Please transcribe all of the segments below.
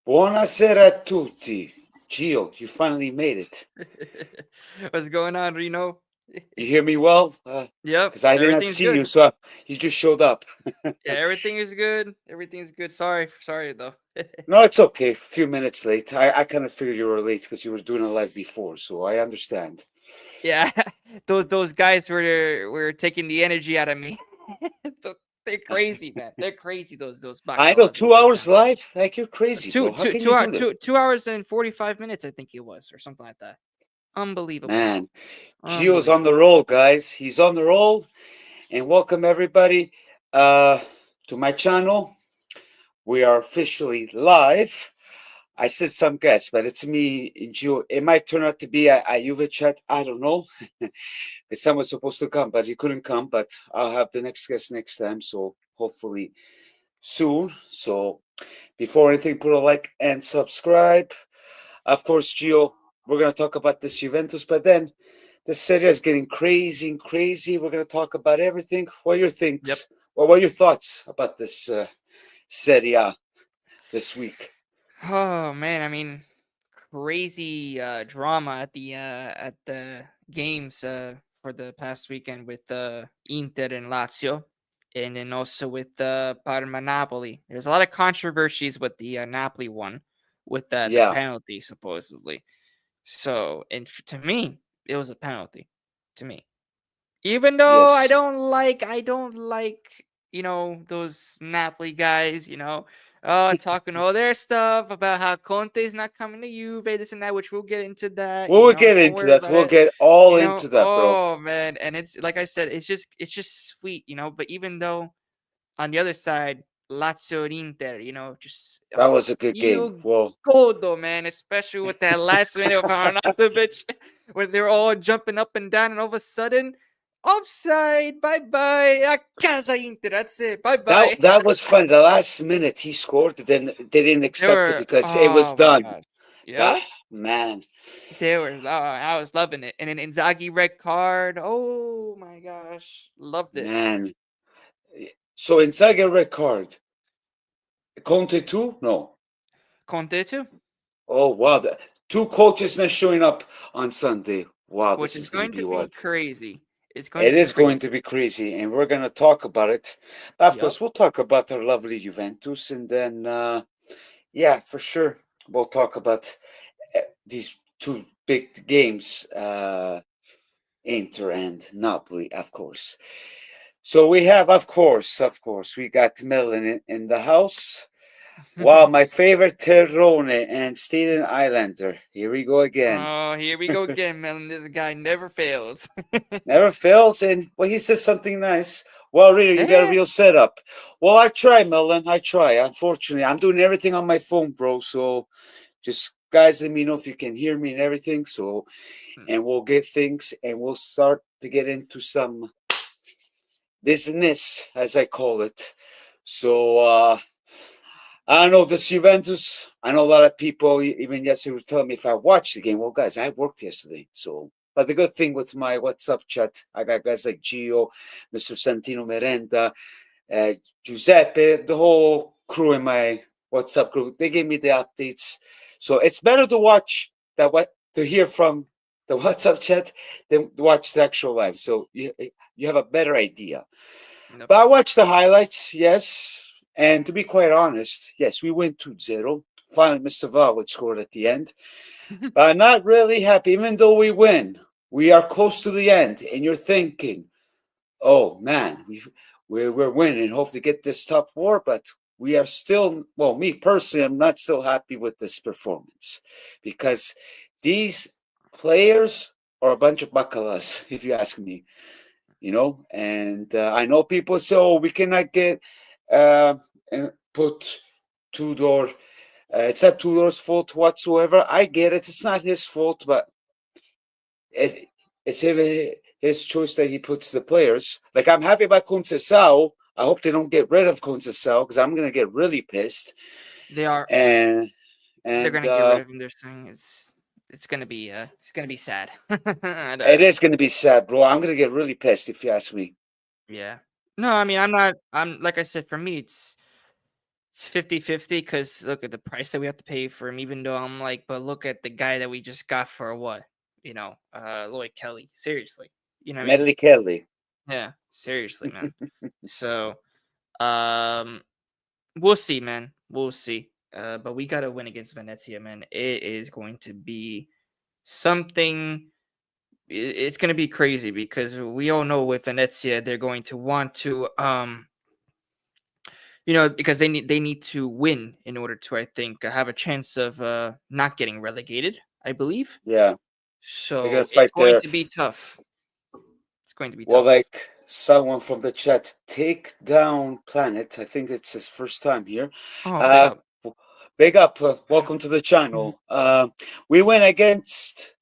Buonasera a tutti. Gio, you finally made it. What's going on, Reno? You hear me well? Yep, Because I did not everything's see you, good. so you just showed up. Yeah, everything is good. Everything's good. Sorry though. No, it's okay. A few minutes late. I kind of figured you were late because you were doing a live before, so I understand. Yeah, those guys were taking the energy out of me. Th- They're crazy, man. They're crazy. Those I know bacalas two over there, hours man. live? Like, you're crazy, bro. How can you do that? 2 hours and 45 minutes, I think it was, or something like that. Unbelievable, Man, Gio's on the unbelievable. roll, guys. He's on the roll. And welcome, everybody, uh, to my channel. We are officially live. I said some guests, but it's me and Gio. It might turn out to be a Juve chat. I don't know. Because someone's supposed to come, but he couldn't come. But I'll have the next guest next time. So hopefully soon. So before anything, put a like and subscribe. Of course, Gio, we're going to talk about this Juventus, but then the Serie A is getting crazy and crazy. We're going to talk about everything. What are your Yep. thinks? Well, what are your thoughts about this Serie A this week? Oh man, I mean, crazy drama at the games for the past weekend with Inter and Lazio, and then also with Parma Napoli. There's a lot of controversies with the Napoli one, with the Yeah. penalty supposedly. So, to me, it was a penalty. To me, even though I Yes. don't like those Napoli guys, talking all their stuff about how Conte's not coming to Juve, this and that, which we'll get into that, We'll get don't into worry that. about We'll it. get all into that, bro. Oh man, and it's like I said, it's just sweet, but even though on the other side, Lazio and Inter, just That was a good game. you Well, godo, man, especially with that last minute of Arnautovic when they're all jumping up and down, and all of a sudden, offside, bye bye, a casa Inter, that's it, bye that bye. that was fun. The last minute he scored, then they didn't They accept it were, because it was oh my done. gosh, yep, That man, I was loving it, and then Inzaghi red card, oh my gosh, loved it. man. So inside a red card. Conte too? No. Conte too, Oh wow, two coaches not showing up on Sunday. Wow, which this is is gonna going be to be what. crazy. It's going to It be is going to crazy. be crazy, and we're gonna talk about it. Of Yep. course, we'll talk about our lovely Juventus, and then yeah, for sure, we'll talk about these two big games, Inter and Napoli, of course. So we have, of course, we got Milan in the house. Wow, my favorite Terrone and Staten Islander. Here we go again. Oh, here we go again, Melon. This guy never fails. Never fails, and well, he says something nice. Well, Rita, you got a Eh, real setup. Well, I try, Melon. I try. Unfortunately, I'm doing everything on my phone, bro. So just guys, let me know if you can hear me and everything. So, hmm, and we'll get things, and we'll start to get into some business, as I call it. So, I don't know this Juventus. I know a lot of people even yesterday were telling me if I watched the game. Well, guys, I worked yesterday, so. But the good thing with my WhatsApp chat, I got guys like Gio, Mr. Santino Merenda, uh, Giuseppe, the whole crew in my WhatsApp group. They gave me the updates, so it's better to watch that what to hear from the WhatsApp chat than watch the actual live. So you have a better idea. nope. But I watched the highlights, yes. And to be quite honest, yes, we win 2-0. Finally, Mr. Vlahovic scored at the end. But I'm not really happy, even though we win. We are close to the end, and you're thinking, oh man, we're winning. Hope to get this top four, but we are still, well, me personally, I'm not still happy with this performance because these players are a bunch of bacalas, if you ask me, and I know people say, oh, we cannot get uh, put Tudor. It's not Tudor's fault whatsoever. I get it. It's not his fault, but it, it's even his choice that he puts the players. Like, I'm happy about Conceição. I hope they don't get rid of Conceição because I'm gonna get really pissed. They are. And They're and gonna get rid of him. They're saying it's gonna be sad. And, it is gonna be sad, bro. I'm gonna get really pissed if you ask me. yeah. No, I mean I'm not. I'm like I said. For me, It's 50-50 because look at the price that we have to pay for him, even though I'm like, but look at the guy that we just got for what? Lloyd Kelly. Seriously. You know what I mean? Medley Kelly. Yeah, seriously, man. So, um, we'll see, man. We'll see. But we gotta win against Venezia, man. It is going to be something. It's gonna be crazy because we all know with Venezia, they're going to want to because they need to win in order to, I think, have a chance of not getting relegated, I believe. Yeah, they're gonna So it's fight going there. to be tough. It's going to be Well, tough. like someone from the chat, take down Planet. I think it's his first time here. Oh, big Uh, up. big up. Welcome to the channel. We win against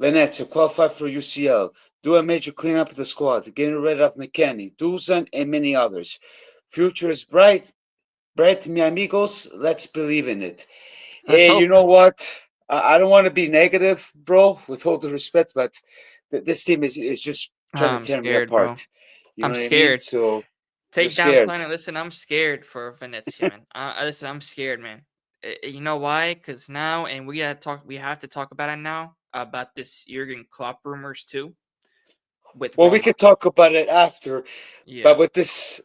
Venezia, qualify for UCL, do a major cleanup of the squad, getting rid of McKennie, Duzan, and many others. Future is bright. Bright, mi amigos. Let's believe in it. Let's Hey, you hope. know what? I don't want to be negative, bro, with all the respect, but this team is just trying to I'm tear me scared, bro. apart. You know I'm what I mean? scared. So you're Take down scared. Planet. Listen, I'm scared for Venezia, man. Listen, I'm scared, man. You know why? Because now, and we gotta talk. We have to talk about it now about this Jurgen Klopp rumors too with Well, we Roma. could talk about it after, Yeah, but with this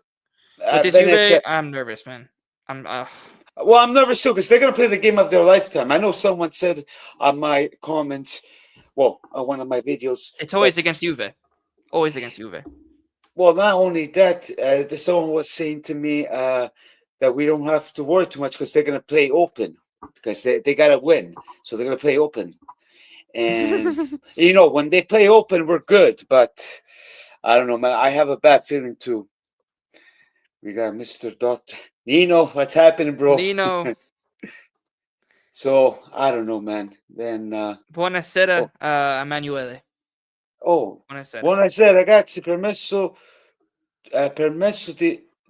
with this Juve, Venezia, I'm nervous, man. I'm. well, I'm nervous too because they're going to play the game of their lifetime. I know someone said on my comments, well, on one of my videos, It's always that, against Juve. Always against Juve. well, not only that, someone was saying to me that we don't have to worry too much because they're going to play open because they got to win. So they're going to play open. And, when they play open, we're good. But I don't know, man. I have a bad feeling too. We got Mr. Dot. Nino, what's happening, bro? Nino, So I don't know, man. Then, oh, buonasera, Emanuele. oh, Buonasera. buonasera, ragazzi. Permesso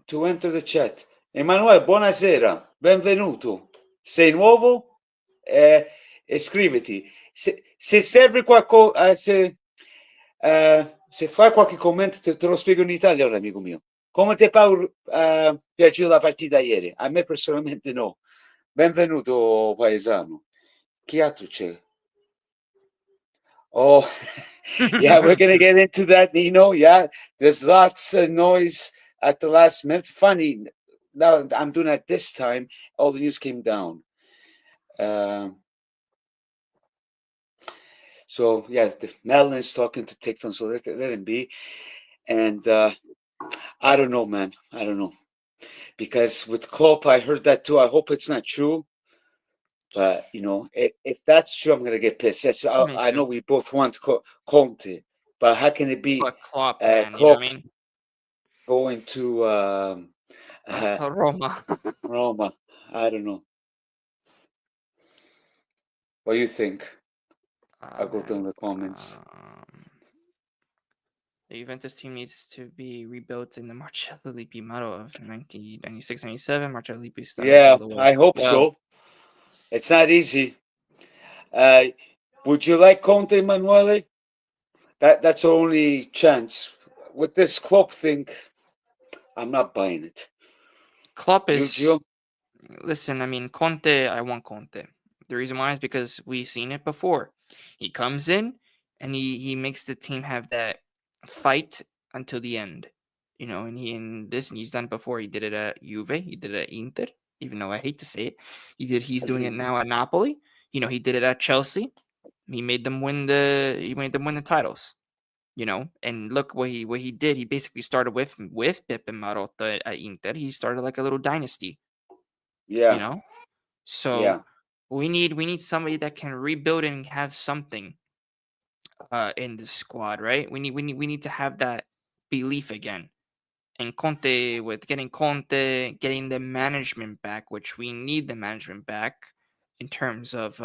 to enter the chat. Emanuele, buonasera, benvenuto. Sei nuovo? Iscriviti. Se serve se fai qualche commento, te lo spiego in italiano, amico mio. Come ti è piaciuta la partita ieri? A me personalmente no. Benvenuto, paesano. Chi altro c'è? Oh, yeah, we're gonna get into that, Nino. Yeah, there's lots of noise at the last minute. Funny, now I'm doing it this time. All the news came down. Um, so yeah, the Madeline's talking to TikTok, so let him be. And I don't know, man. I don't know because with Klopp, I heard that too. I hope it's not true. But if that's true, I'm gonna get pissed. Yes, Me I know too. we both want Conte, but how can it be But Klopp, man, you know what Klopp I mean? going to uh, Roma. Roma? I don't know. What do you think? I'll go Man. down the comments. The Juventus team needs to be rebuilt in the Marcello Lippi model of 1996-97. Marcello Lippi style all Yeah, the way. I hope Well, so. It's not easy. Uh, would you like Conte, Emanuele? That's our only chance. With this Klopp thing, I'm not buying it. Klopp You, is. Gio? Listen, I mean, Conte, I want Conte. The reason why is because we've seen it before. He comes in and he makes the team have that fight until the end. And he's done it before. He did it at Juve, he did it at Inter, even though I hate to say it. He's doing it now at Napoli. He did it at Chelsea. He made them win the titles. And look what he did. He basically started with Pepe Marotta at Inter. He started like a little dynasty, you Yeah, know? So yeah, we need somebody that can rebuild and have something in the squad, right? We need to have that belief again. And Conte, with getting Conte, getting the management back, which we need the management back in terms of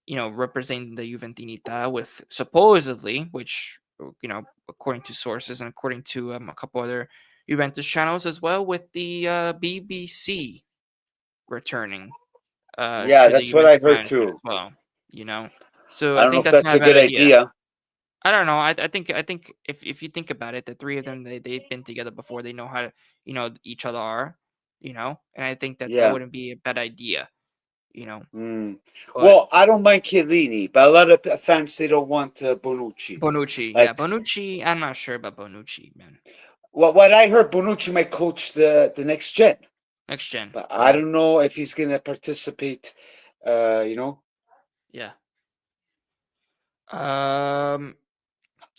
representing the Juventinita with supposedly, which according to sources and according to a couple other Juventus channels as well, with the BBC returning yeah. to the That's what I Juventus heard management too. as well. You know, so I I don't know think if that's not that's a a bad good idea. idea. I don't know. I think if you think about it, the three of them they've been together before. They know how to each other are. and I think that Yeah. wouldn't be a bad idea, you know. Mm. But Well, I don't mind Chiellini, but a lot of fans they don't want Bonucci. Bonucci, yeah, Like Bonucci, I'm not sure about Bonucci, man. what I heard, Bonucci might coach the next gen, Next gen, but I yeah, don't know if he's gonna participate. You know. yeah. Um,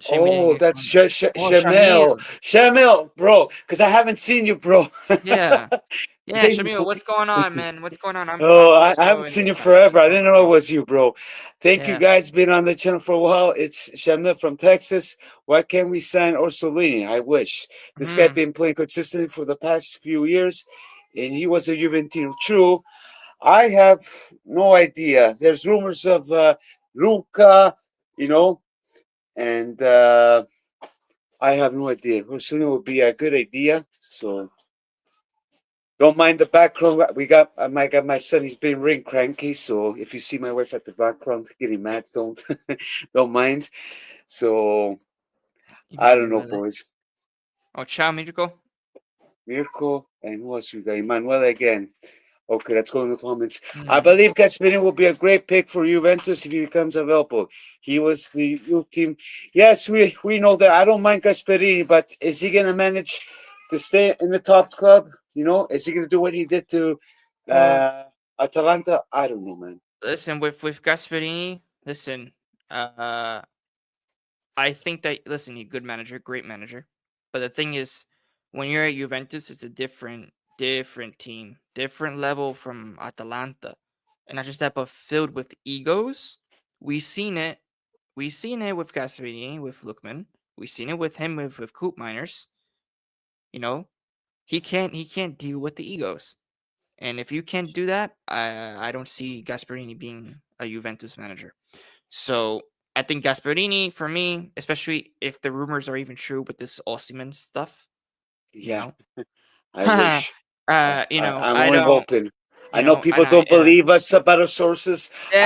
Shame we didn't Oh, get that's one. Oh, Shamil, Shamil, Shamil, bro. Because I haven't seen you, bro. yeah, yeah, They Shamil, know what's going on, man? What's going on? I'm Oh, I so haven't in seen the you past, forever. I so didn't know it sorry. was you, bro. Thank you Yeah. guys. Been on the channel for a while. It's Shamil from Texas. Why can't we sign Orsolini? I wish. This guy Hmm. been playing consistently for the past few years, and he was a Juventino. True. I have no idea. There's rumors of Luca, you know, and I have no idea. Orsolini would be a good idea. So don't mind the background. We got I got my son. He's been ring cranky. So if you see my wife at the background getting mad, don't don't mind. So I don't know, Emanuele. boys. Oh, ciao, Mirko. Mirko and who else we got? Emanuele again. Okay, let's go in the comments. I Hmm. believe Gasperini will be a great pick for Juventus if he becomes available. He was the youth team. Yes, we know that. I don't mind Gasperini, but is he gonna manage to stay in the top club? You know, is he gonna do what he did to Well, uh, Atalanta? I don't know, man. listen, with Gasperini, listen, uh, I think that listen, he's a good manager, great manager. But the thing is, when you're at Juventus, it's a different team, different level from Atalanta, and not just that, but filled with egos. We seen it. We seen it with Gasperini, with Lookman. We seen it with him with Coop Miners. You know, he can't deal with the egos. And if you can't do that, I don't see Gasperini being a Juventus manager. So I think Gasperini for me, especially if the rumors are even true with this Osimhen stuff, you Yeah, know, I wish. I'm I only don't, hoping. I know people don't yeah, believe us about our sources. I yeah,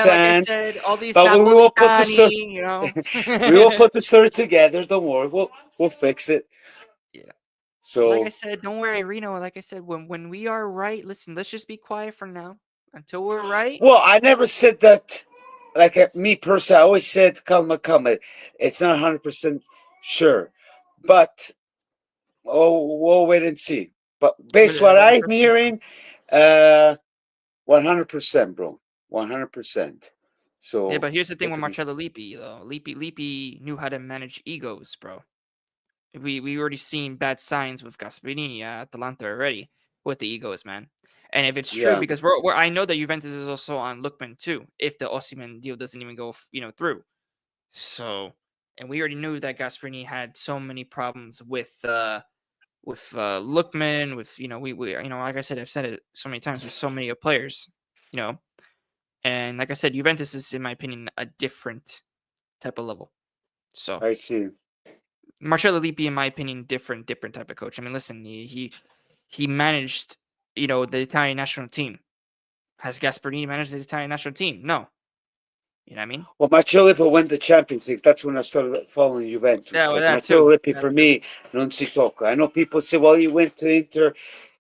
like I understand, said, all these but we will put the story. Napolitani, We will put the story together. Don't worry. We'll fix it. yeah. Like I So, said, don't worry, Reno. Like I said, when we are right, listen, let's just be quiet for now until we're right. well, I never said that. Like Let's, me personally, I always said kalma kalma. It's not 100% sure, but we'll wait and see. But based what let us I'm hearing, uh, 100%, bro, 100%. Yeah, So but here's the thing if with we, Marcello Lippi, though. Lippi knew how to manage egos, bro. We already seen bad signs with Gasperini at Atalanta already with the egos, man. And if it's true, yeah, because we're I know that Juventus is also on Lookman too, if the Osimhen deal doesn't even go, through. So, and we already knew that Gasperini had so many problems with Lookman, with we like I said, I've said it so many times with so many players, you know. And like I said, Juventus is, in my opinion, a different type of level. So I see. Marcello Lippi, in my opinion, different type of coach. I mean, listen, he managed, the Italian national team. Has Gasperini managed the Italian national team? No. You know what I mean? Well, Matteo Lippi went the Champions League. That's when I started following Yeah, Juventus. well, Like that Matteo too. Lippi, That for too. me, non si tocca. I know people say, well, he went to Inter.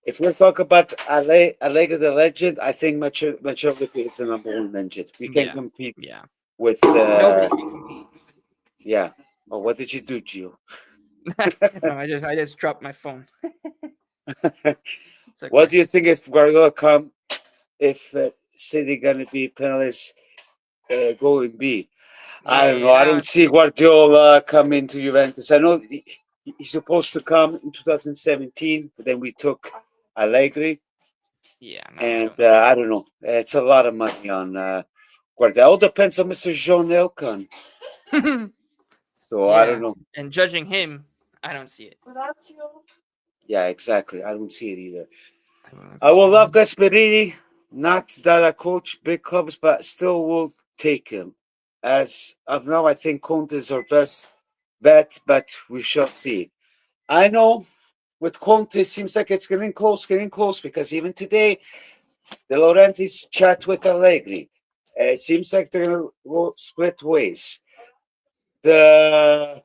If we're talking about Allega the legend, I think Matteo Lippi is the number one legend. We can Yeah. compete Yeah. with, Nobody can compete. yeah. Oh, what did you do, Gio? No, I just dropped my phone. It's What okay. do you think if Guardiola come, if City going to be penalties going B? I don't know. I Yeah, don't see Guardiola coming to Juventus. I know he's supposed to come in 2017, but then we took Allegri, yeah, no, I and don't see I don't know. It's a lot of money on Guardiola. All depends on Mr. Jean Elkan. it. So I don't Yeah, know. and judging him, I don't see it. Yeah, exactly. I don't see it either. I will love Gasperini. Gasperini. Not that I coach big clubs, but still will take him. As of now, I think Conte is our best bet, but we shall see. I know with Conte, it seems like it's getting close, because even today, De Laurentiis chat with Allegri. It seems like they're going to split ways. The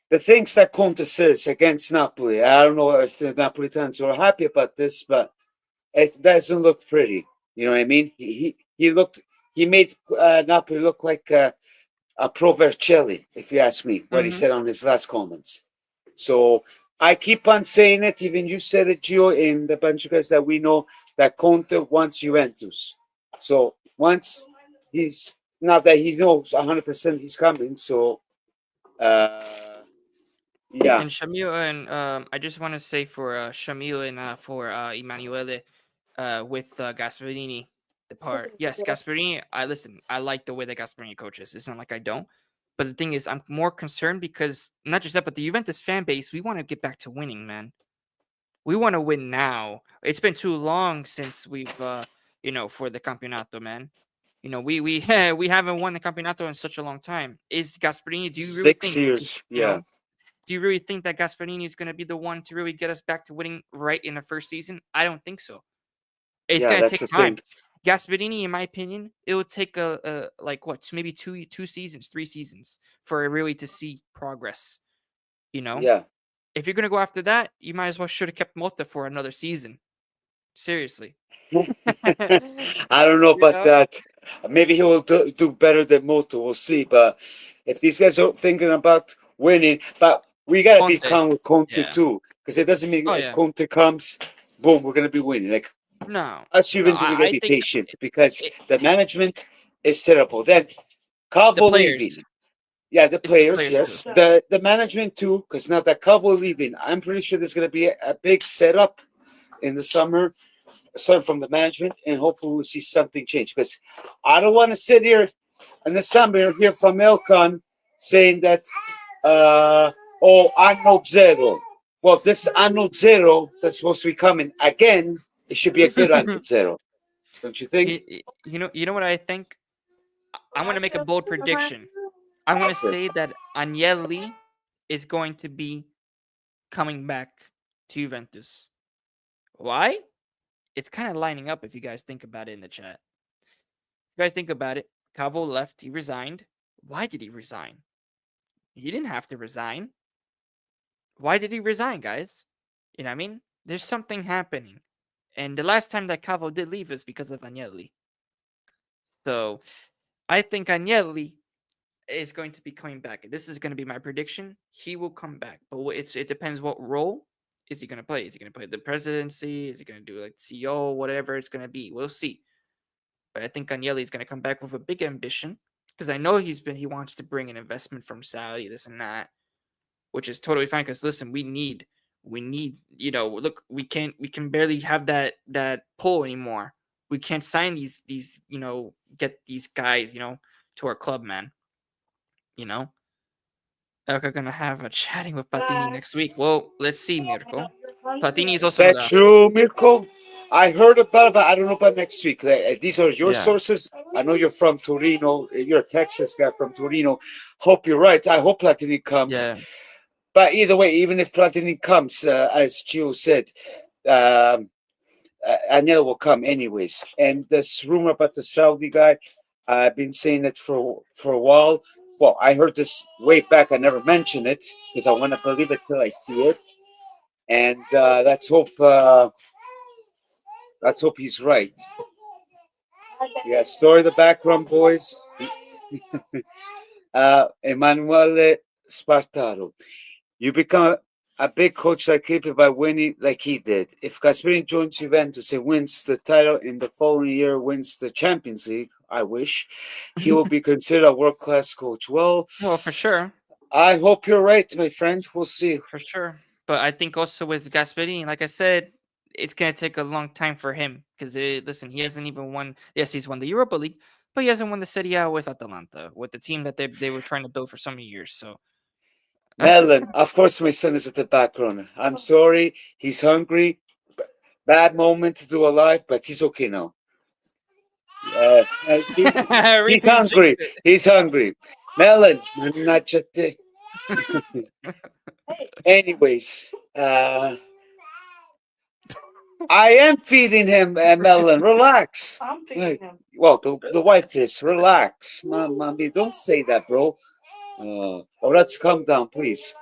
the things that Conte says against Napoli, I don't know if the Napolitans are happy about this, but it doesn't look pretty. You know what I mean? He made Napoli look like a pro Vercelli, if you ask me, what he Hmm. said on his last comments. So I keep on saying it. Even you said it, Gio, in the bunch of guys that we know that Conte wants Juventus. So once he's now that he knows 100% he's coming. So uh, yeah, And Shamil and I just want to say for Shamil and for Emanuele, with Gasperini, the part. Yes, Gasperini. I listen. I like the way that Gasperini coaches. It's not like I don't. But the thing is, I'm more concerned because not just that, but the Juventus fan base. We want to get back to winning, man. We want to win now. It's been too long since we've, for the Campeonato, man. We we haven't won the Campeonato in such a long time. Is Gasperini? Do you really 6 years. Yeah, do you really think that Gasperini is going to be the one to really get us back to winning right in the first season? I don't think so. It's yeah, going to that's take the time. thing. Gasperini, in my opinion, it will take a like what, maybe two seasons, 3 seasons for it really to see progress. You know, Yeah. if you're going to go after that, you might as well should have kept Mota for another season. Seriously. I don't know You about know, that. Maybe he will do better than Moto. We'll see. But if these guys are thinking about winning, but we gotta be Conte. calm with Conte Yeah. too, because it doesn't mean Oh if yeah. Conte comes, boom, we're gonna be winning. Like No, us no. humans, we gotta I be think patient because it, the management is terrible. Then the Calvo players. leaving. Yeah, the It's the players, players too. yes. The management too, because now that Calvo leaving, I'm pretty sure there's gonna be a big setup in the summer starting from the management, and hopefully we'll see something change. Because I don't want to sit here in the summer hear from Elkan saying that, oh, anno zero. Well, this anno zero that's supposed to be coming again, it should be a good anno zero, don't you think? You know what I think? I'm gonna make a bold prediction. I'm gonna Okay. say that Agnelli is going to be coming back to Juventus. Why? It's kind of lining up if you guys think about it in the chat. If you guys think about it, Cavo left, he resigned. Why did he resign? He didn't have to resign. Why did he resign, guys? You know what I mean? There's something happening. And the last time that Cavo did leave is because of Agnelli. So I think Agnelli is going to be coming back. This is going to be my prediction. He will come back, but it depends what role is he going to play. Is he going to play the presidency? Is he going to do like CEO? Whatever it's going to be, we'll see. But I think Agnelli is going to come back with a big ambition because I know he wants to bring an investment from Saudi, this and that, which is totally fine. Because listen, we need look, we can barely have that pull anymore. We can't sign these get these guys to our club, man. You know Elka gonna have a chatting with Patini next week. Well, let's see, Mirko. Patini is Is also in the that lazio. true, Mirko? I heard about it, but I don't know about next week. These are your Yeah, sources. I know you're from Torino. You're a Texas guy from Torino. Hope you're right. I hope Platini comes. yeah. But either way, even if Platini comes, as Gio said, um, Anel will come anyways. And this rumor about the Saudi guy, I've been saying it for a while. Well, I heard this way back. I never mentioned it because I want to believe it till I see it. And let's hope he's right. Yeah, story in the background, boys. Emanuele Spartaro. You become a big coach like Kepa by winning like he did. If Gasperini joins Juventus and wins the title in the following year, wins the Champions League, I wish, he will be considered a world class coach. Well, Well, for sure, I hope you're right, my friend. We'll see. for sure. But I think also with Gasperini, like I said, it's gonna take a long time for him because listen, he hasn't even won. Yes, he's won the Europa League, but he hasn't won the Serie A with Atalanta, with the team that they were trying to build for so many years. So Melon, of course, my son is at the background. I'm sorry. He's hungry. Bad moment to do a live, but he's okay now. He's really jinxed hungry. He's hungry. Melon, manachate. it. Anyways, I am feeding him melon. Relax. I'm feeding him. Well, the wife is. Relax. Mommy, don't say that, bro. Oh, let's calm down, please.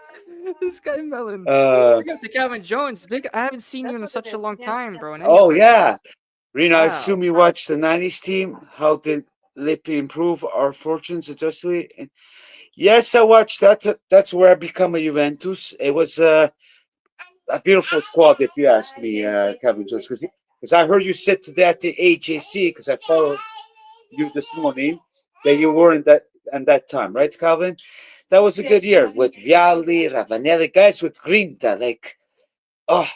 This guy Melon. Uh, Big up to Calvin Jones. Big. I haven't seen you in such a long time, bro. In any of oh our yeah, chats. Reno. I Wow. assume you watched the '90s team. How did Lippi improve our fortunes adjustly? Yes, I watched that. That's where I become a Juventus. It was a beautiful squad, if you ask me, Kevin Jones. Because I heard you said today at the AJC, because I followed you this morning, that you were in that time, right, Calvin? That was a good year with Vialli, Ravanelli, guys with Grinta. Like, oh,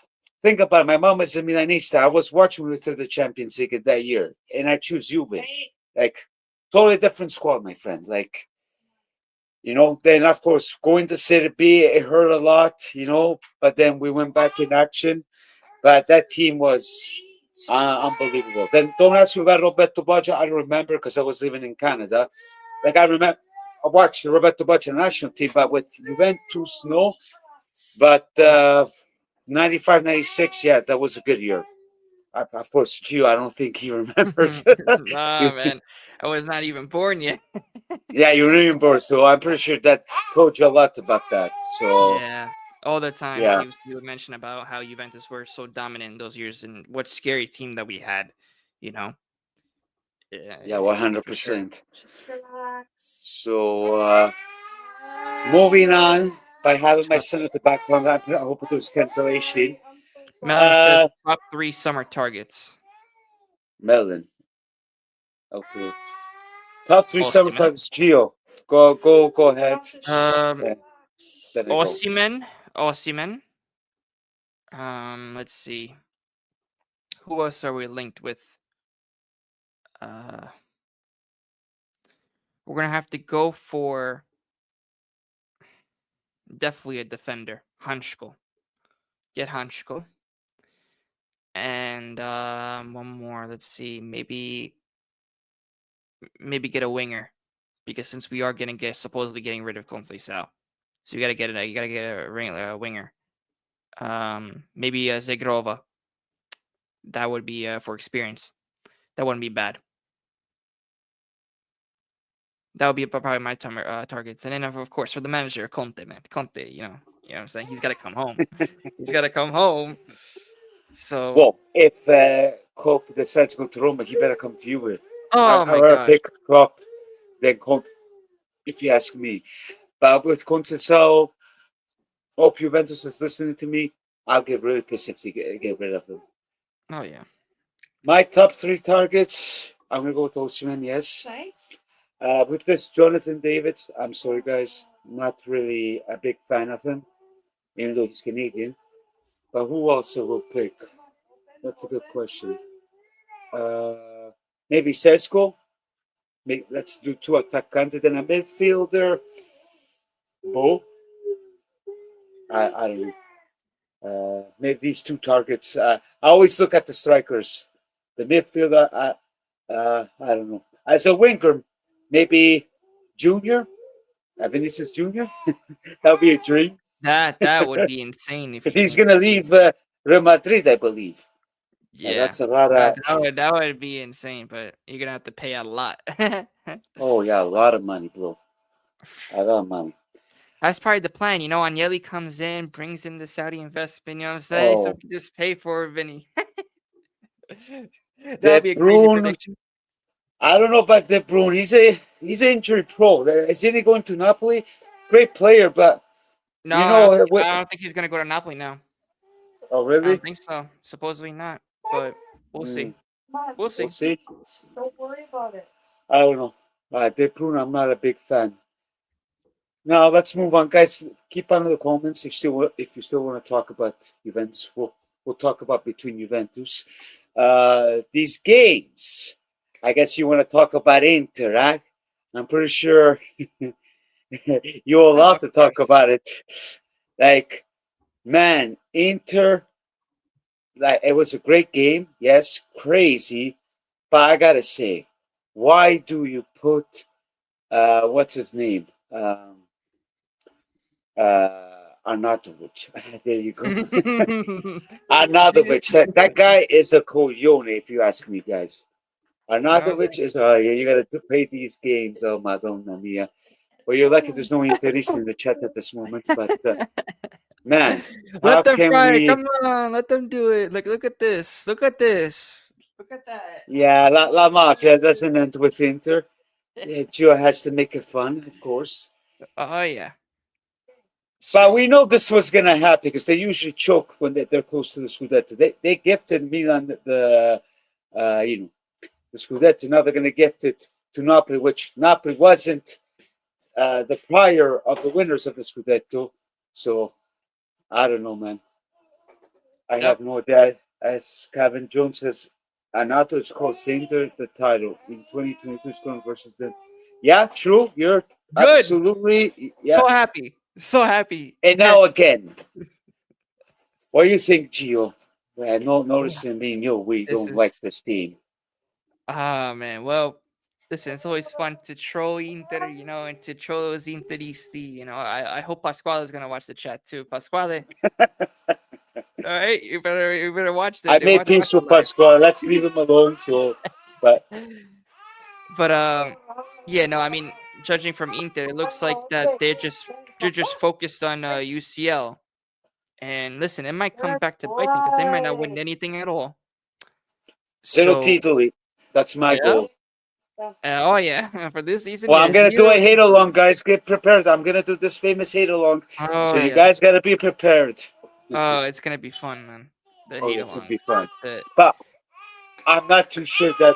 think about it. My mom is a Milanista. I was watching with her the Champions League that year, and I choose Juve. Like, totally different squad, my friend. Like, then of course going to Serie B, it hurt a lot, but then we went back in action. But that team was unbelievable. Then don't ask me about Roberto Baggio. I don't remember because I was living in Canada. Like I remember, I watched the Roberto Baggio national team, but with Juventus, no. But 95, 96, yeah, that was a good year. Of course, Gio, I don't think he remembers. Nah, man. I was not even born yet. Yeah, you remember. So I'm pretty sure that told you a lot about that. So Yeah. All the time yeah, he would mention about how Juventus were so dominant in those years and what scary team that we had, you know. yeah, For sure. 100%. So moving on, by having my Chuck son at the background, I hope it was cancellation. Melon says Uh, top 3 summer targets. Melon. Okay. Top three summer Osimhen. targets. Geo. Go ahead. Um Yeah, set it go. Osimhen. Let's see. Who else are we linked with? Uh we're gonna have to go for definitely a defender. Hansko. Get Hansko. And one more. Let's see. Maybe get a winger. Because since we are supposedly getting rid of Conceição. So you gotta get a winger. Maybe Zegrova. That would be for experience. That wouldn't be bad. That would be probably my targets. And then of course for the manager, Conte, man. Conte, you know what I'm saying? He's gotta come home. He's gotta come home. So Well, if Klopp decides to go to Roma, he better come to you. oh I my rather gosh. pick Klopp than Conte, if you ask me. But with Conceição, hope Juventus is listening to me. I'll get really pissed if they get rid of him. Oh yeah. My top three targets, I'm going to go with Osimhen, yes. With this, Jonathan Davids, I'm sorry, guys, not really a big fan of him, even though he's Canadian. But who else I will pick? That's a good question. Maybe Sesko. Maybe, let's do two attacantes, then a midfielder. Bo. I don't know. Maybe these two targets. I always look at the strikers. The midfielder, I don't know. As a winger, maybe Junior, Vinicius Junior. That would be a dream. That would be insane if If he he's came gonna to leave Real Madrid, I believe. yeah. That's a lot That of. that would that would be insane, but you're gonna have to pay a lot. Oh yeah, a lot of money, bro. A lot of money. That's probably the plan, Agnelli comes in, brings in the Saudi investment, you know what I'm saying? So Oh, we can just pay for Vinny. That De would be a crazy Bruyne. prediction. I don't know about De Bruyne. He's an injury pro. Isn't he going to Napoli? Great player, but No, you know what? I don't think he's gonna go to Napoli now. Oh I don't really? think so. Supposedly not, but we'll Mm, see. We'll we'll see. see. I don't know. De Bruyne, I'm not a big fan. Now let's move on, guys. Keep on in the comments if you still want to talk about Juventus. We'll talk about between Juventus. These games. I guess you want to talk about Inter, right? I'm pretty sure you're allowed Of to talk course. about it. Like, man, Inter. Like, it was a great game. Yes, crazy. But I gotta say, why do you put what's his name? Arnautovic. There you go. Arnautovic. That guy is a coglione, if you ask me, guys. You know what I'm Arnautovic saying? is, yeah, you got to pay these games. Oh, Madonna mia. Well, you're lucky there's no Interista in the chat at this moment. But man, how Let them can fry. we? Come on, let them do it. Like, look at this. Look at this. Look at that. Yeah, La Mafia doesn't end with Inter. Yeah, Gio has to make it fun, of course. Oh yeah, But sure. we know this was going to happen because they usually choke when they're close to the Scudetto. They gifted Milan you know the Scudetto. Now they're going to gift it to Napoli, which Napoli wasn't the prior of the winners of the Scudetto. So I don't know, man. I Yep. have no idea. As Kevin Jones says, Anato is called Sainter the title in 2022 scoring versus them. Yeah, true. You're Good. absolutely yeah. So happy. So happy. And now again, what do you think, Gio? No, Yeah. noticing me and you, we This don't like is this team. ah man. Well, listen, it's always fun to troll Inter, and to troll those Interisti. I hope Pasquale is gonna watch the chat too. Pasquale, all right, you better watch I that. made Watch peace the with Pasquale. Let's leave him alone. So, but live. But yeah, no, I mean, judging from Inter, it looks like that they're just focused on UCL. And listen, it might come back to bite them because they might not win anything at all. zero So titoli. That's my yeah, goal. oh yeah, for this season, Well, I'm yeah, gonna do a zero hate titles. along, guys. Get prepared. I'm gonna do this famous hate along. Oh So you yeah, guys gotta be prepared. oh it's gonna be fun, man. The Oh, hate it's gonna be alongs. fun. That's it. But I'm not too sure that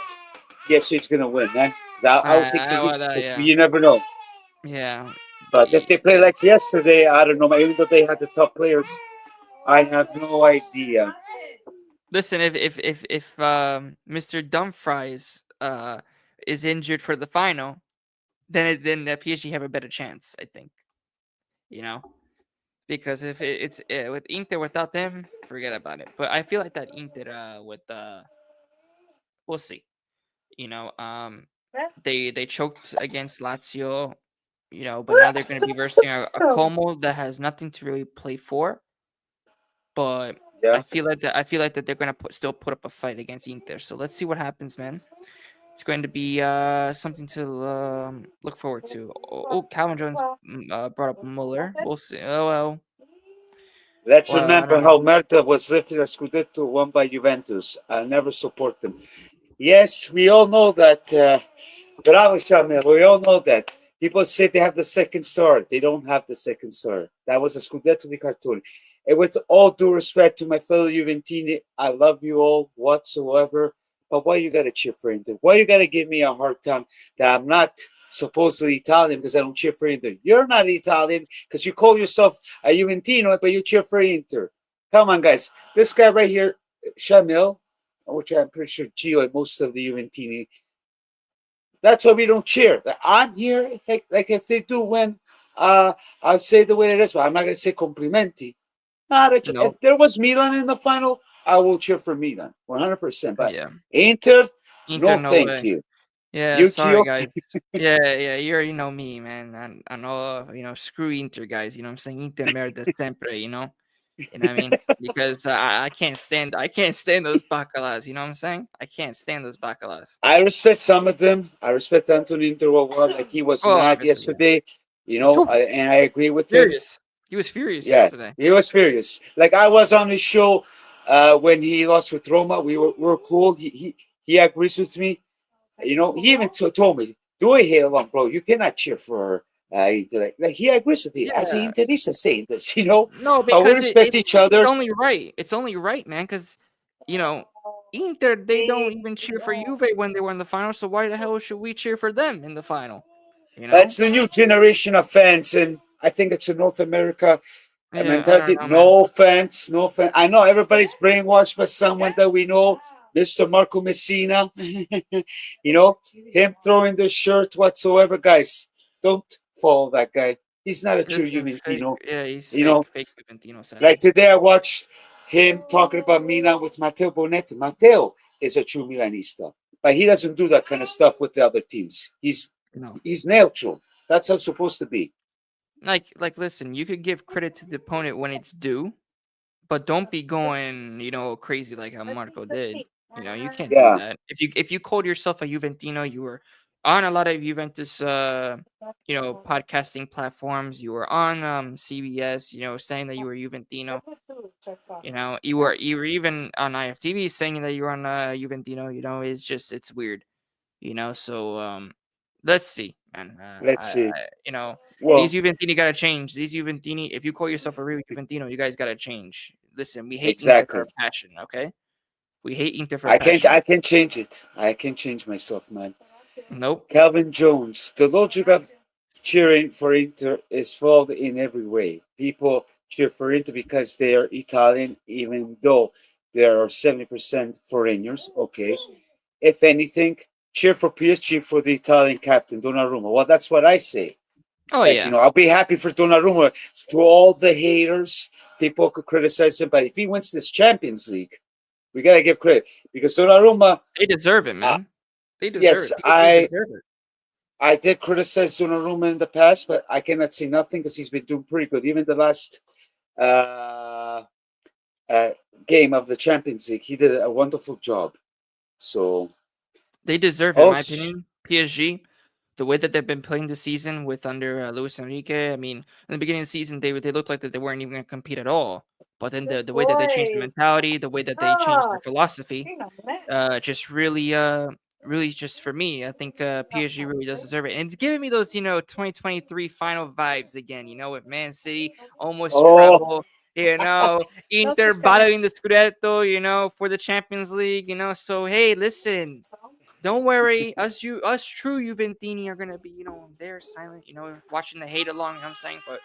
PSG's gonna win, man. I'll take the heat because Yeah, you never know. yeah. But if they play like yesterday, I don't know. Even though they had the top players, I have no idea. Listen, if Mr. Dumfries is injured for the final, then the PSG have a better chance, I think. You know, because if it's with Inter without them, forget about it. But I feel like that Inter with we'll see. You know, they choked against Lazio. But now they're going to be versing a Como that has nothing to really play for. But Yeah. I feel like that they're going to still put up a fight against Inter. So let's see what happens, man. It's going to be something to look forward to. Oh, Calvin Jones brought up Muller. We'll see. Oh well. Let's Well, I remember don't know. how Merta was lifted a Scudetto won by Juventus. I'll never support them. Yes, we all know that. Bravo, Shamil. We all know that. People say they have the second star. They don't have the second star. That was a Scudetto di Cartone. And with all due respect to my fellow Juventini, I love you all whatsoever. But why you gotta cheer for Inter? Why you gotta give me a hard time that I'm not supposedly Italian because I don't cheer for Inter? You're not Italian because you call yourself a Juventino, but you cheer for Inter. Come on, guys. This guy right here, Shamil, which I'm pretty sure Gio and most of the Juventini, that's why we don't cheer. I'm here, like if they do win, I'll say the way it is, but I'm not going to say complimenti. If Nope. there was Milan in the final, I will cheer for Milan 100%. But Yeah. Inter, Inter, no no thank way. you. Yeah, You, sorry Gio, guys. Yeah, you already know me, man. I know, screw Inter guys. I'm saying Inter merda sempre. You know what I mean? Because I can't stand those bacalas. You know what I'm saying? I can't stand those bacalas. I respect some of them. I respect Anthony Interwell. Like he was Well, mad obviously, yeah. yesterday, Phew, and I agree with him. furious. He was furious Yeah, yesterday. he was furious. Like I was on his show when he lost with Roma. We were cool. He agrees with me. He even told me, "Do a hate along, bro. You cannot cheer for." Like he agrees with me as an Yeah. Interista saying this. No, But we because respect each it's other. only right. It's only right, man. Because you know, Inter they don't even cheer for Juve when they were in the final. So why the hell should we cheer for them in the final? You know? It's the new generation of fans, and I think it's a North America Yeah, I mentality. don't know, man. No offense, no offense. I know everybody's brainwashed by someone that we know, Mr. Marco Messina. Him throwing the shirt whatsoever. Guys, don't follow that guy. He's not a true Listen, fake. Juventino. Yeah, he's You know, fake Juventino, like sadly. today I watched him talking about Milan with Matteo Bonetti. Matteo is a true Milanista, but he doesn't do that kind of stuff with the other teams. No. He's neutral. That's how it's supposed to be. Listen, you could give credit to the opponent when it's due, but don't be going, crazy like how Marco did. You can't do Yeah. that. If you called yourself a Juventino, you were on a lot of Juventus, podcasting platforms. You were on CBS, saying that you were Juventino. You were even on IFTV saying that you were on Juventino. It's weird. So let's see, man. Let's see. These Well, Juventini gotta change. These Juventini, if you call yourself a real Juventino, you guys gotta change. Listen, we hate Inter for exactly. a passion, okay? We hate Inter for I can't. passion. I can change it. I can change myself, man. Nope. Calvin Jones. The logic of cheering for Inter is flawed in every way. People cheer for Inter because they are Italian, even though there are 70% foreigners. Okay. If anything, cheer for PSG for the Italian captain, Donnarumma. Well, that's what I say. Oh Like, yeah, I'll be happy for Donnarumma. To all the haters, people could criticize him, but if he wins this Champions League, we got to give credit because Donnarumma, they deserve it, uh, man. They deserve yes, it. PSG deserve it. I did criticize Donnarumma in the past, but I cannot say nothing because he's been doing pretty good. Even the last uh, uh, game of the Champions League, he did a wonderful job. So, They deserve it, in my also, opinion. PSG, the way that they've been playing this season with under Luis Enrique. I mean, in the beginning of the season, they looked like that they weren't even going to compete at all. But then the way that they changed the mentality, the way that they changed their philosophy, just really just for me, I think PSG really does deserve it. And it's giving me those 2023 final vibes again. With Man City almost oh, treble. Inter battling the Scudetto. For the Champions League. So hey, listen. Don't worry, us true Juventini are gonna be, there silent, watching the hate along. I'm saying, but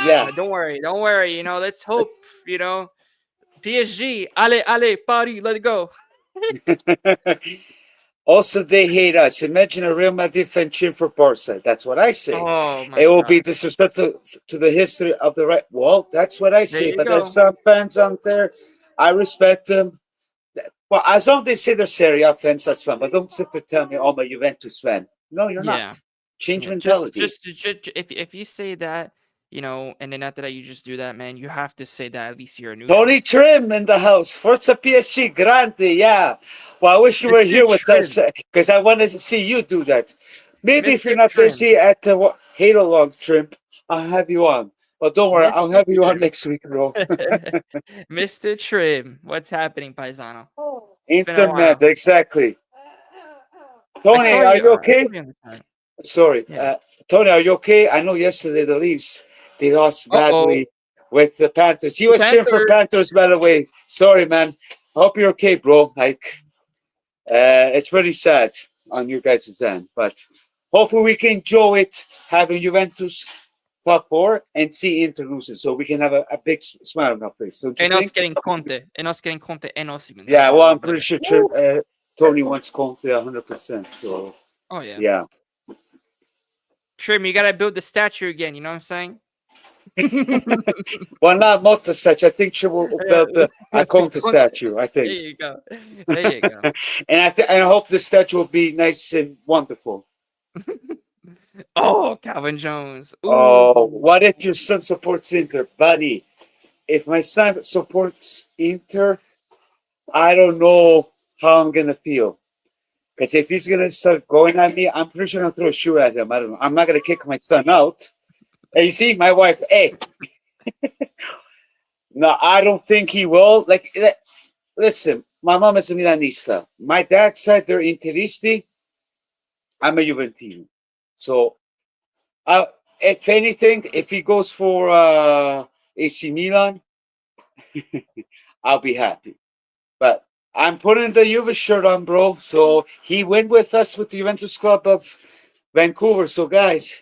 yeah. don't worry. Let's hope, PSG, ale, party, let it go. Also, they hate us. Imagine a Real Madrid fan cheering for Barca. That's what I say. Oh It my will be god, disrespectful to the history of the right. Well, that's what I there say. you But there's go. some fans out there. I respect them. Well, as long as they say they're Serie A fans, that's fine. But don't sit there tell me, I'm a Juventus fan. No, you're Yeah, not. Change yeah. Just, mentality. just, just if you say that, and then after that you just do that, man, you have to say that at least you're a Tony neutral. Trim in the house. Forza PSG Grande. Yeah. Well, I wish you were Mr. here with us Trim, because I want to see you do that. Maybe if you're Mr. not Trim, busy at the Halo Log Trim, I'll have you on. But don't worry, I'll Mr. have you on Trim, next week, bro. Mr. Trim. What's happening, Paisano? It's been a Internet, while. exactly. I Tony, saw are you. you I okay? saw you in the chat. Sorry. Yeah. Tony, are you okay? I know yesterday the Leafs, they lost Uh-oh. badly with the Panthers. He The was cheering for Panthers. Panthers, by the way. Sorry, man. I hope you're okay, bro. It's really sad on you guys' end, but hopefully we can enjoy it having Juventus top four and see Inter losing, so we can have a big smile on our face. Don't you And us think? getting Conte. And us getting Conte and Osimhen. That would Yeah, be well, even I'm pretty better. sure Woo! Tony wants Conte 100%. So Oh, yeah. yeah. Trim, you got to build the statue again. You know what I'm saying? Well, not Motta statue. I think she will build a Conte Conte. statue. I There think, you go. There you go. and I hope the statue will be nice and wonderful. Oh, Calvin Jones. Ooh. Oh, what if your son supports Inter, buddy? If my son supports Inter, I don't know how I'm gonna feel. Because if he's gonna start going at me, I'm pretty sure I'm gonna throw a shoe at him. I don't know. I'm not gonna kick my son out. Hey, you see, my wife. Hey, no, I don't think he will. Listen, my mom is a Milanista. My dad side, they're Interisti. I'm a Juventino. So, if anything, if he goes for AC Milan, I'll be happy. But I'm putting the Juve shirt on, bro. So he went with us with the Juventus Club of Vancouver. So, guys,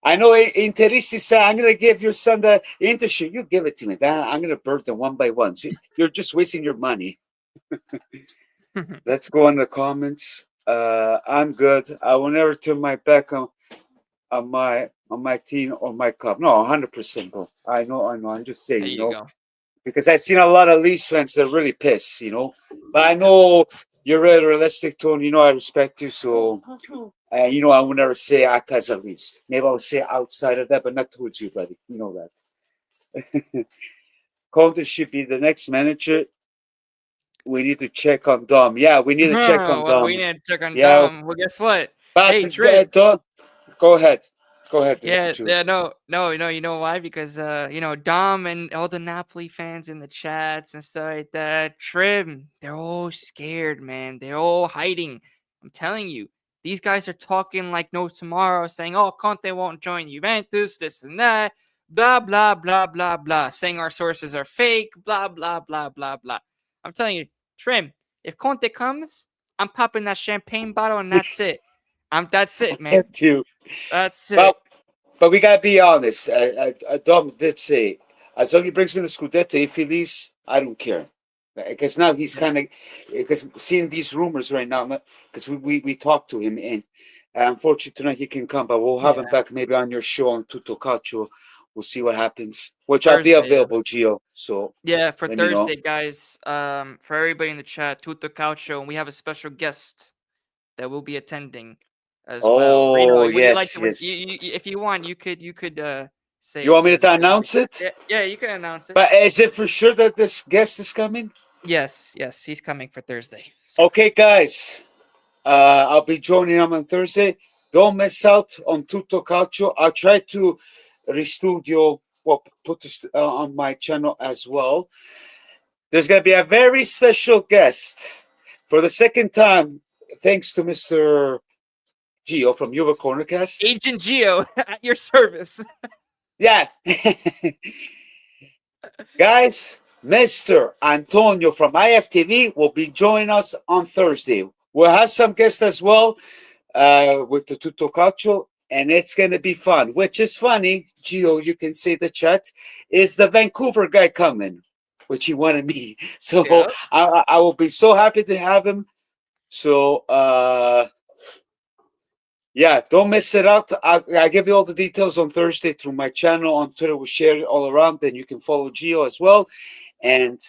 I know Interisti said, I'm going to give your son the Inter shirt. You give it to me. I'm going to burn them one by one. So you're just wasting your money. Let's go on the comments. I'm good. I will never turn my back on my team or my club. No, 100%, bro. I know. I'm just saying, There you go. because I've seen a lot of Leafs fans that are really pissed. But I know you're really realistic, Tony. I respect you. So, I will never say Aka's a Leafs. Maybe I'll say outside of that, but not towards you, buddy. You know that. Conte should be the next manager. We need to check on Dom. Yeah, we need to check on Well, we Dom. need to check on Yeah, Dom. Well, guess what? But Hey, Trim. don't go ahead. Go ahead, Yeah, Jude. yeah, no. You know why? Because Dom and all the Napoli fans in the chats and stuff like that, Trim, they're all scared, man. They're all hiding. I'm telling you, these guys are talking like no tomorrow, saying, "Oh, Conte won't join Juventus, this and that, blah blah blah blah blah," saying our sources are fake, blah blah blah blah blah. I'm telling you, Trim, if Conte comes, I'm popping that champagne bottle, and that's it. That's it, man. Too. That's it. But but we gotta be honest. Dom did say, as long as he brings me the Scudetto, if he leaves, I don't care. Because now he's Yeah. kind of because seeing these rumors right now. Because we talked to him and unfortunately tonight he can come, but we'll have him Yeah. back maybe on your show on Tutto Calcio. We'll see what happens. Which I'll be Thursday, yeah. available, Gio. So Yeah, for let me know. Thursday, guys. For everybody in the chat, Tutto Calcio, and we have a special guest that will be attending as well. Reno, Oh would you like yes, to? yes. If you want, you could say You it want me too to because announce it? yeah, yeah, you can announce it. But is it for sure that this guest is coming? Yes, yes, he's coming for Thursday. So Okay, guys. I'll be joining them on Thursday. Don't miss out on Tutto Calcio. I'll try to restudio, well, put this on my channel as well. There's going to be a very special guest for the second time, thanks to Mr. Gio from Juve Cornercast. Agent Geo at your service. Yeah. Guys, Mr. Antonio from IFTV will be joining us on Thursday. We'll have some guests as well with the Tutto Calcio, and it's going to be fun. Which is funny, Gio, you can see the chat, is the Vancouver guy coming, which he wanted me. So Yeah. I will be so happy to have him. So, yeah, don't miss it out. I give you all the details on Thursday through my channel on Twitter. We'll share it all around. Then you can follow Gio as well. And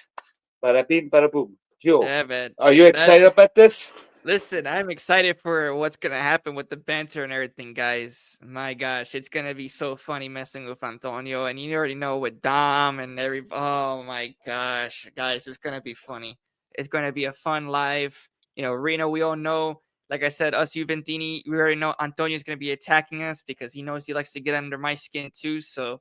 bada bing, bada boom. Gio, Yeah, man. are you That excited about this? Listen, I'm excited for what's gonna happen with the banter and everything, guys. My gosh, it's gonna be so funny messing with Antonio, and you already know with Dom and every. Oh my gosh, guys, it's gonna be funny. It's gonna be a fun live. Reno, we all know. Like I said, us Juventini, we already know Antonio's gonna be attacking us because he knows he likes to get under my skin too. So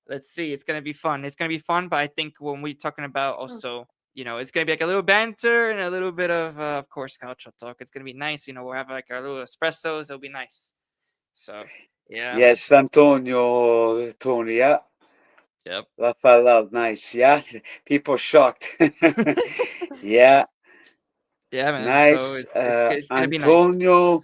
let's see. It's gonna be fun. It's gonna be fun, but I think when we're talking about also, it's gonna be like a little banter and a little bit of course, cultural talk. It's gonna be nice. We'll have like our little espressos. It'll be nice. So, yeah, man. Yes, Antonio, Tony, yeah. Yep. La Pala, nice, yeah. People shocked. Yeah, Yeah, man. So nice. it's gonna be nice. Antonio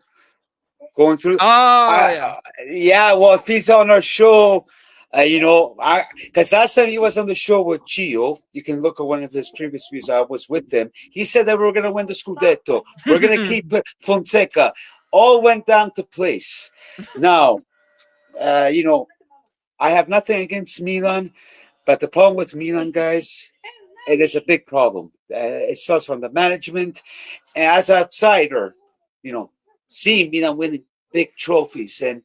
going through. Oh I, yeah. yeah, well, if he's on our show, because last time he was on the show with Gio, you can look at one of his previous views. I was with him. He said that we are going to win the Scudetto. We're going to keep Fonseca. All went down to place. Now, I have nothing against Milan, but the problem with Milan, guys, it is a big problem. It starts from the management. And as an outsider, you know, seeing Milan winning big trophies and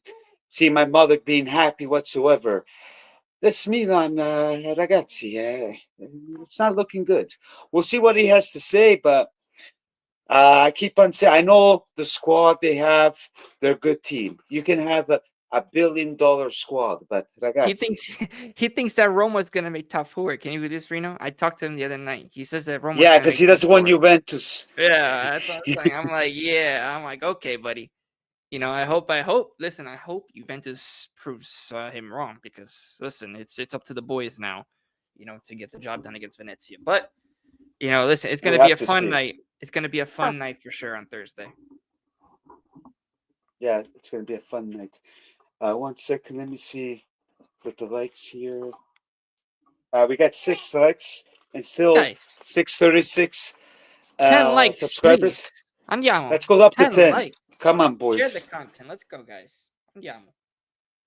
seeing my mother being happy whatsoever, this Milan, ragazzi, it's not looking good. We'll see what he has to say, but I keep on saying, I know the squad they have, they're a good team. You can have a $1 billion squad, but he ragazzi, thinks he thinks that Roma's gonna make top four. Can you do this, Reno? I talked to him the other night. He says that Roma's yeah, gonna because make he top doesn't want four. Juventus. Yeah, that's what I'm saying. I'm like, yeah. I'm like, okay, buddy. I hope. Listen, I hope Juventus proves him wrong because listen, it's up to the boys now, to get the job done against Venezia. But listen, it's We gonna be have a to fun see. night. It's gonna be a fun night for sure on Thursday. Yeah, it's going to be a fun night. 1 second, let me see with the likes here. We got 6 likes and still Guys, 636 10 likes, subscribers. please. Andiamo. Let's go up to 10 10. likes. Come on, Share the boys. content. Let's go, guys. Andiamo.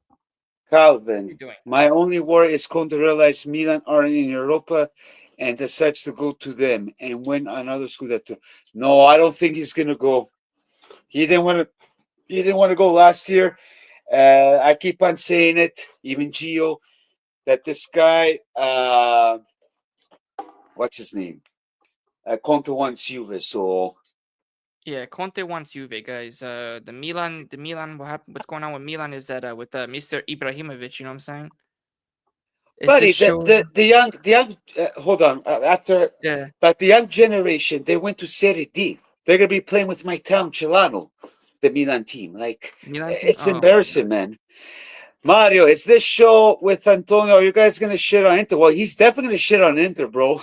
What are you Calvin, doing? my only worry is going to realize Milan aren't in Europa and decides to go to them and win another Scudetto. No, I don't think he's going to go. He didn't want to. He didn't want to go last year. I keep on saying it, even Gio, that this guy, what's his name? Conte wants Juve, so Yeah, Conte wants Juve, guys. The Milan. What happened? What's going on with Milan is that with Mr. Ibrahimovic, you know what I'm saying? Is this Buddy, the show? the the young the young hold on after, Yeah, but the young generation they went to Serie D. They're gonna be playing with my town, Celano, the Milan team. Like Milan team. it's Oh my embarrassing, god. man. Mario, is this show with Antonio? Are you guys gonna shit on Inter? Well, he's definitely gonna shit on Inter, bro.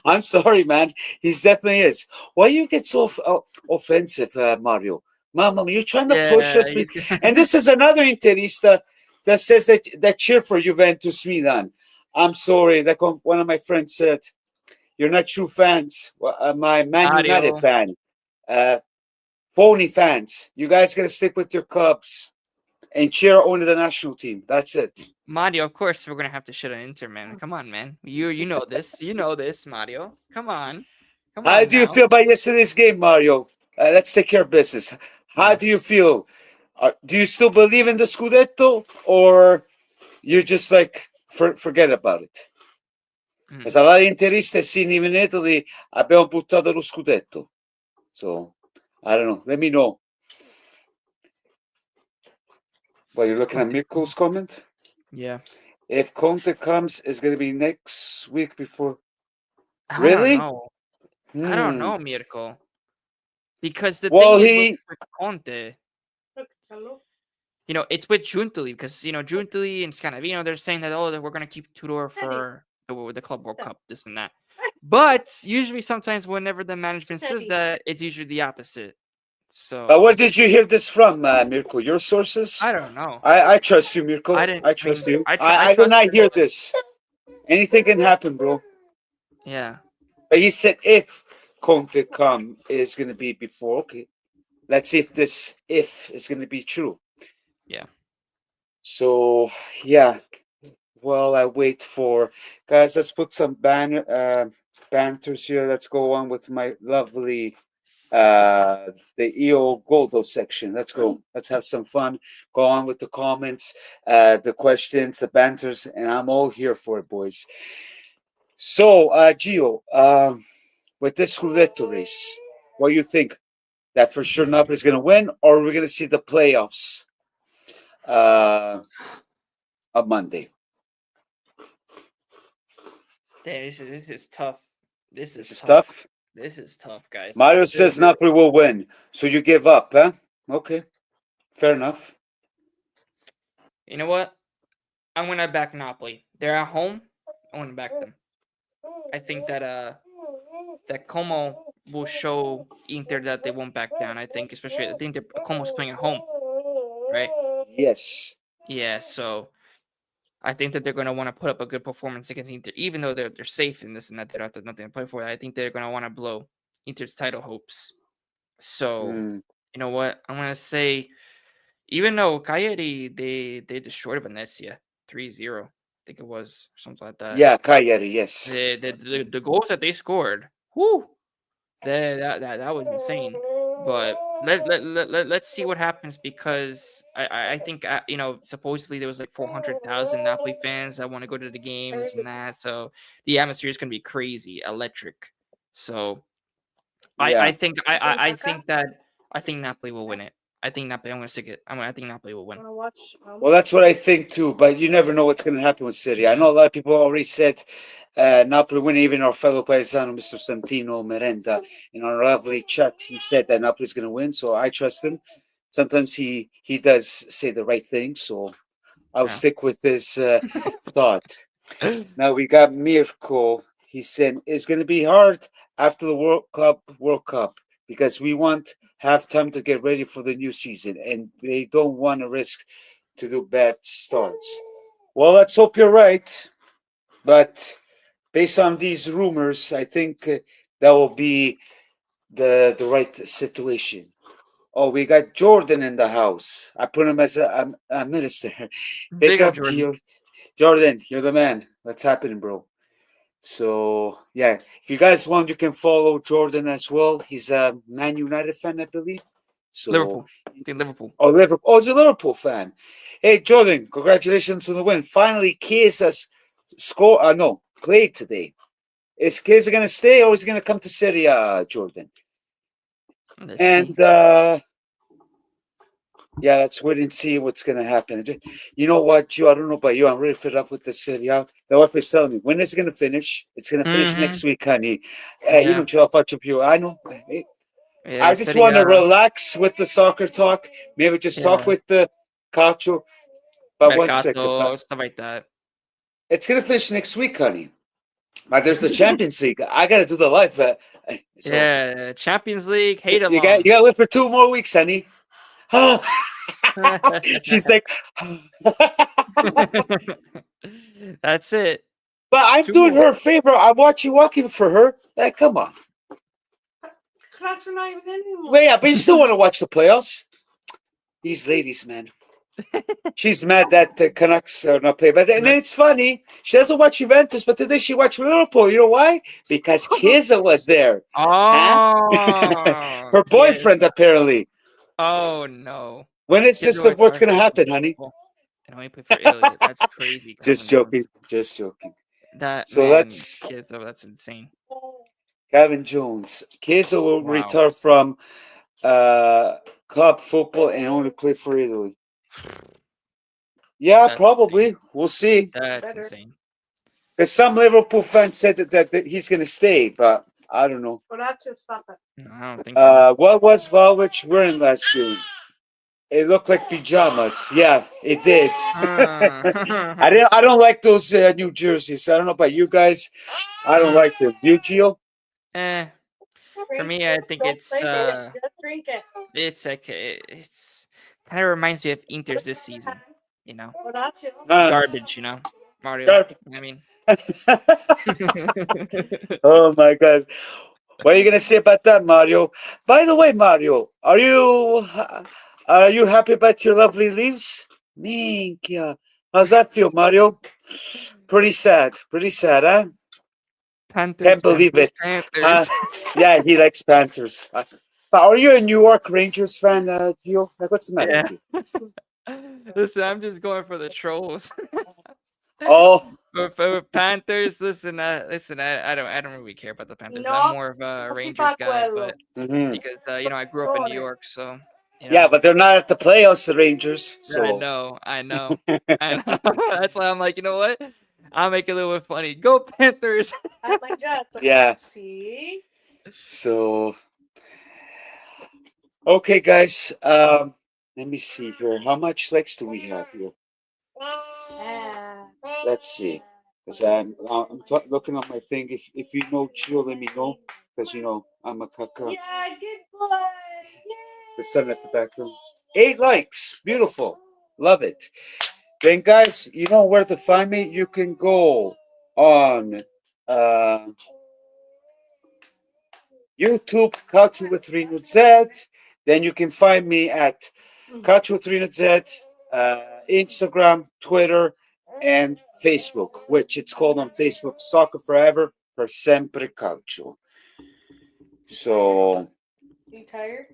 I'm sorry, man. He's definitely is. Why you get so offensive, Mario? Mama, you're trying to push Yeah, us. he's. And this is another Interista that says that cheer for Juventus Milan. I'm sorry. Like one of my friends said, you're not true fans. Well, my Man United Mario. fan. Uh, phony fans. You guys gotta stick with your Cubs and cheer only the national team. That's it. Mario, of course we're gonna have to shit on Inter, man. Come on, man. You know this. You know this, Mario. Come on. Come How on do you now. feel about yesterday's game, Mario? Let's take care of business. How Yeah. do you feel? Do you still believe in the Scudetto, or you just like forget about it? Mm. Because a lot of Interisti seen even in Italy abbiamo buttato lo Scudetto. So I don't know. Let me know. Well, you're looking at Mirko's comment. Yeah. If Conte comes, it's going to be next week before. I don't Really? know. I don't Hmm. know, Mirko. Because the Well, thing is with he. Conte, it's with Giuntoli because Giuntoli and Scandavino, they're saying that that we're gonna keep Tudor for the Club World Cup, this and that. But usually, sometimes whenever the management says that, it's usually the opposite. But So where did you hear this from, Mirko? Your sources? I don't know. I trust you, Mirko. I didn't. I I mean, trust you. I I did trust not him. hear this. Anything can happen, bro. Yeah. But he said if Conte come is going to be before. Okay, let's see if this if is going to be true. Yeah. So yeah, well I wait for guys. Let's put some banters here. Let's go on with my lovely the EO Goldo section. Let's go. Let's have some fun. Go on with the comments, the questions, the banters, and I'm all here for it, boys. So, Gio, with this Scudetto race, what do you think? That for sure Napoli is going to win, or are we going to see the playoffs uh, on Monday? Damn, this is tough. This This is is tough. tough. This is tough, guys. Mario Because says Napoli will win, so you give up, huh? Okay, fair enough. you know what? I'm gonna back Napoli. They're at home. I'm gonna back them. I think that Como will show Inter that they won't back down. I think that Como's playing at home, right? Yes. Yeah, so I think that they're gonna want to put up a good performance against Inter, even though they're safe in this and that. They don't have nothing to play for. I think they're gonna want to blow Inter's title hopes. So Mm. you know what? I'm gonna say, even though Cagliari they destroyed Venezia 3-0, I think it was something like that. Yeah, Cagliari, yes. The goals that they scored, whoo, that was insane. But let's see what happens because I think supposedly there was like 400,000 Napoli fans that want to go to the game, this and that. So the atmosphere is gonna be crazy, electric. So I Yeah. think I think that I think Napoli will win it. I think Napoli. I'm gonna stick it. I think Napoli will win. Well, that's what I think too, but you never know what's going to happen with City. I know a lot of people already said Napoli win, even our fellow paisano, Mr. Santino Merenda, in our lovely chat, he said that Napoli's going to win, so I trust him. Sometimes he does say the right thing, so I'll Yeah. stick with his thought. Now we got Mirko. He said it's going to be hard after the World Cup because we want have time to get ready for the new season, and they don't want to risk to do bad starts. Well, let's hope you're right, but based on these rumors, I think that will be the right situation. Oh, we got Jordan in the house. I put him as a minister. Big Big up up, Jordan. Jordan. You're the man. What's happening, bro? So yeah, if you guys want, you can follow Jordan as well. He's a Man United fan, I believe. So Liverpool. I think Liverpool. oh, Liverpool. Oh, he's a Liverpool fan. Hey, Jordan, congratulations on the win. Finally, Chiesa score. No, played today. Is Chiesa going to stay or is he going to come to Serie A, Jordan? Let's see. And yeah, let's wait and see what's going to happen. You know what, Joe? I don't know about you. I'm really fed up with the Serie A. The wife is telling me, when is it going to finish? It's going to finish Mm-hmm. next week, honey. You know, Yeah. Joe, I you. I know. Yeah. I just Serie want to A. relax with the soccer talk. Maybe just talk Yeah. with the Calcio. But one second. Mercato, stuff like that. It's going to finish next week, honey. But there's the Champions League. I got to do the live. So Yeah. Champions League. Hate you got along. to wait for 2 more weeks, honey. She's like, That's it. but I'm Two doing more. her a favor. I'm watching walking for her. Like, come on. Cats are not even in anymore. Well, yeah, but you still want to watch the playoffs. These ladies, man. She's mad that the Canucks are not playing. But then it's funny. She doesn't watch Juventus, but today she watched Liverpool. You know why? Because Chiesa was there. Huh? Oh, Her yes. boyfriend, apparently. Oh no. When is Kids this are like what's five going to for happen, honey? football. And only play for Italy. That's crazy, Just Calvin joking. Jones. Just joking. That So man, that's kids, oh, that's insane. Gavin Jones. Chiesa will Wow. retire from uh, club football and only play for Italy. Yeah, That's insane. probably. We'll see. That's Better. insane. Because some Liverpool fans said that he's going to stay, but I don't know. Well, that's just stop it. No, I don't think so. What was Vlahovic wearing last year? It looked like pajamas. Yeah, it did. I don't like those new jerseys. I don't know about you guys. I don't like them. You, Gio? Eh, for me, I think Don't it's drink it. Just drink it. it's like it's kind of reminds me of Inter's this season. You know, Well, that's it. garbage. You know, Mario. Garbage. I mean, Oh my God. What are you gonna say about that, Mario? By the way, Mario, are you happy about your lovely leaves? Minchia. How's that feel, Mario? Pretty sad. Pretty sad, huh? Panthers, Can't believe Panthers, it. Panthers. Yeah, he likes Panthers. But are you a New York Rangers fan, Gio? Like, what's the matter Yeah. with you? Listen, I'm just going for the trolls. Oh, With Panthers, listen, I don't really care about the Panthers. No, I'm more of a no si Rangers fa guy, quello. but mhm. because I grew up in New York, so Yeah, but they're not at the playoffs, the Rangers. I So know, I know. That's why I'm like, you know what? I'll make it a little bit funny. Go Panthers! I mangiato. yeah. Sì. So okay, guys. Let me see here. How much likes do we have here? Let's see. Because I'm looking at my thing. If you know, Gio, let me know. Because you know I'm a caca. Yeah, good boy. The sun at the back room. 8 likes. Beautiful. Love it. Then, guys, you know where to find me. You can go on uh, YouTube, Calcio with Reno Z. Then you can find me at Calcio with Reno Z, Instagram, Twitter, and Facebook, which it's called on Facebook Soccer Forever per Sempre Calcio. So, You tired?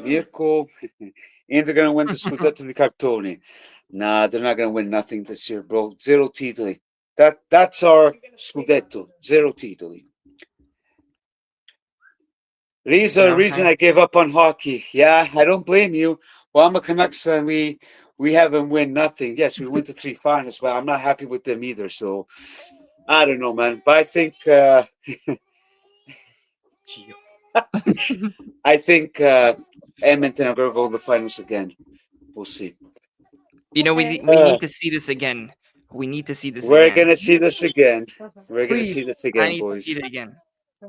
Mirko, Inter going to win the Scudetto di Cartoni. Nah, they're not going to win nothing this year, bro. Zero titoli. That's our Scudetto. Zero titoli. These are the reason I gave up on hockey. Yeah, I don't blame you. Well, I'm a Canucks fan. We haven't win nothing. Yes, we went to 3 finals, but I'm not happy with them either. So I don't know, man. But I think I think Edmonton are going to go to the finals again. We'll see. You know, we need to see this again. We need to see this We're again. gonna see this again. We're gonna Please, see this I again, need to boys. see it again.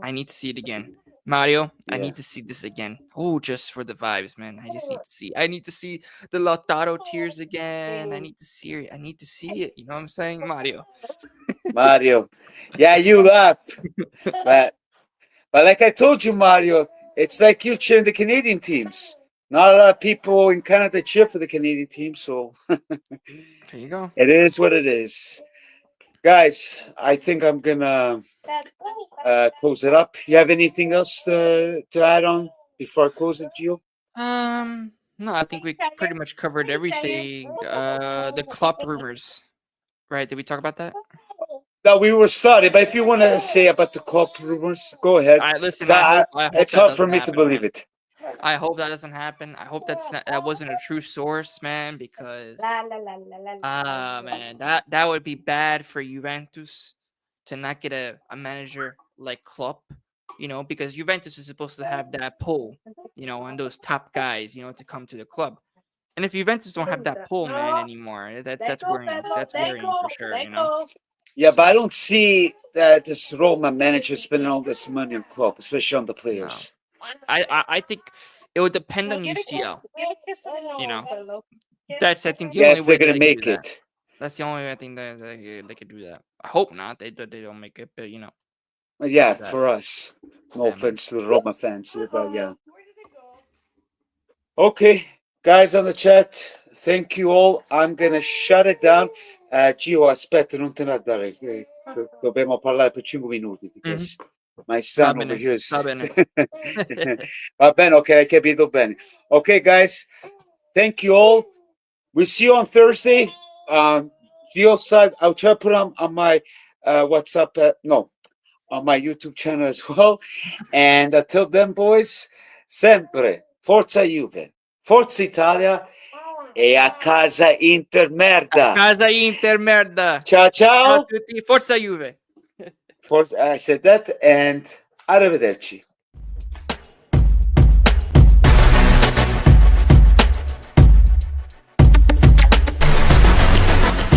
I need to see it again. Mario, I Yeah. need to see this again. Oh, just for the vibes, man. I just need to see. I need to see the Lautaro tears again. I need to see it. I need to see it. You know what I'm saying, Mario? Mario. Yeah, you laugh. But like I told you, Mario, it's like you cheering the Canadian teams. Not a lot of people in Canada cheer for the Canadian team, so There you go. it is what it is. Guys, I think I'm gonna close it up. You have anything else to add on before I close it, Gio? No, I think we pretty much covered everything. The Klopp rumors, right? Did we talk about that? that we were starting. But if you want to say about the club rumors, go ahead. All right, listen. 'Cause I hope it's that hard for doesn't me to happen, believe man. it. I hope that doesn't happen. I hope that wasn't a true source, man, because La la la la la. la, man, that would be bad for Juventus to not get a manager like Klopp, because Juventus is supposed to have that pull, on those top guys, to come to the club. And if Juventus don't have that pull, man, anymore, that's worrying. That's worrying for sure, Yeah, but I So, don't see that this Roma manager spending all this money on club, especially on the players. I think it would depend on Give a UCL. kiss. Give a kiss to the You know, nose, Lolo. Kiss. That's I think the Yeah, only if way they're that gonna they can make do that. it. That's the only way I think that they could do that. I hope not. They don't make it, but But yeah, That- for us. No Yeah, man. offense to the Roma fans here, but yeah. Okay, guys on the chat, thank you all. I'm gonna shut it down. Gio, aspetta, non te ne andare. Dobbiamo parlare per 5 minuti because my son over here is. Va bene. Va bene, ok, hai capito bene. Okay, guys, thank you all. We'll see you on Thursday. Gio said I'll try to put on my WhatsApp. On my YouTube channel as well. And until then, boys, sempre Forza Juve, Forza Italia e a casa Inter merda. Casa Inter merda. Ciao, Ciao a ciao. tutti. Forza Juve. I said that, and arrivederci.